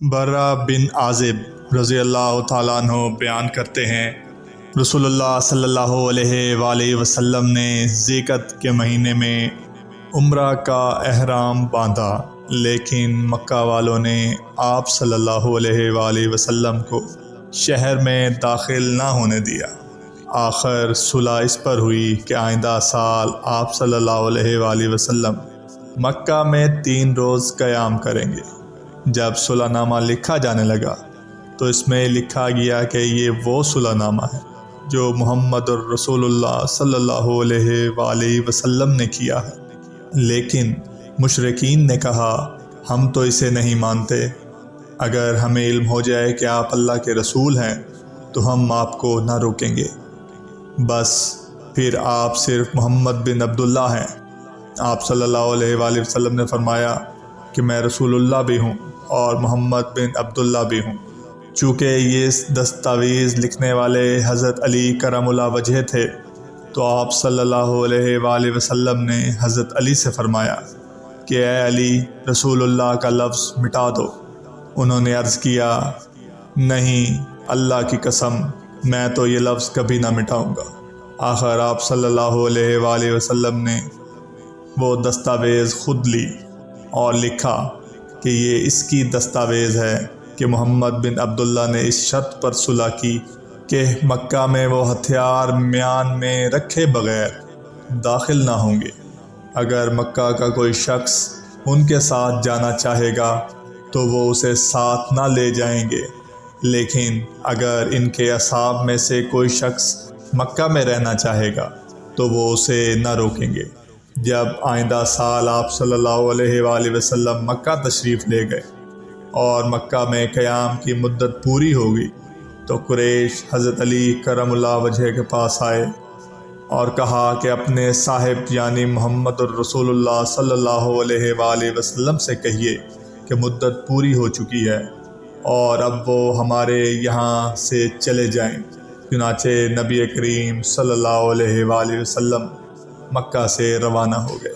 برا بن عازب رضی اللہ تعالیٰ عنہ بیان کرتے ہیں، رسول اللہ صلی اللہ علیہ وآلہ وسلم نے ذیقعدہ کے مہینے میں عمرہ کا احرام باندھا، لیکن مکہ والوں نے آپ صلی اللہ علیہ وآلہ وسلم کو شہر میں داخل نہ ہونے دیا۔ آخر صلح اس پر ہوئی کہ آئندہ سال آپ صلی اللہ علیہ وآلہ وسلم مکہ میں 3 روز قیام کریں گے۔ جب صلح نامہ لکھا جانے لگا تو اس میں لکھا گیا کہ یہ وہ صلح نامہ ہے جو محمد الرسول اللہ صلی اللہ علیہ وآلہ وسلم نے کیا ہے، لیکن مشرکین نے کہا ہم تو اسے نہیں مانتے، اگر ہمیں علم ہو جائے کہ آپ اللہ کے رسول ہیں تو ہم آپ کو نہ روکیں گے، بس پھر آپ صرف محمد بن عبداللہ ہیں۔ آپ صلی اللہ علیہ وآلہ وسلم نے فرمایا کہ میں رسول اللہ بھی ہوں اور محمد بن عبداللہ بھی ہوں۔ چونکہ یہ دستاویز لکھنے والے حضرت علی کرم اللہ وجہ تھے تو آپ صلی اللہ علیہ وآلہ وسلم نے حضرت علی سے فرمایا کہ اے علی، رسول اللہ کا لفظ مٹا دو۔ انہوں نے عرض کیا نہیں، اللہ کی قسم میں تو یہ لفظ کبھی نہ مٹاؤں گا۔ آخر آپ صلی اللہ علیہ وآلہ وسلم نے وہ دستاویز خود لی اور لکھا کہ یہ اس کی دستاویز ہے کہ محمد بن عبداللہ نے اس شرط پر صلح کی کہ مکہ میں وہ ہتھیار میان میں رکھے بغیر داخل نہ ہوں گے۔ اگر مکہ کا کوئی شخص ان کے ساتھ جانا چاہے گا تو وہ اسے ساتھ نہ لے جائیں گے، لیکن اگر ان کے اصحاب میں سے کوئی شخص مکہ میں رہنا چاہے گا تو وہ اسے نہ روکیں گے۔ جب آئندہ سال آپ صلی اللہ علیہ وآلہ وسلم مکہ تشریف لے گئے اور مکہ میں قیام کی مدت پوری ہو گئی تو قریش حضرت علی کرم اللہ وجہ کے پاس آئے اور کہا کہ اپنے صاحب یعنی محمد الرسول اللہ صلی اللہ علیہ وآلہ وسلم سے کہیے کہ مدت پوری ہو چکی ہے اور اب وہ ہمارے یہاں سے چلے جائیں۔ چنانچہ نبی کریم صلی اللہ علیہ وآلہ وسلم مکہ سے روانہ ہو گئے۔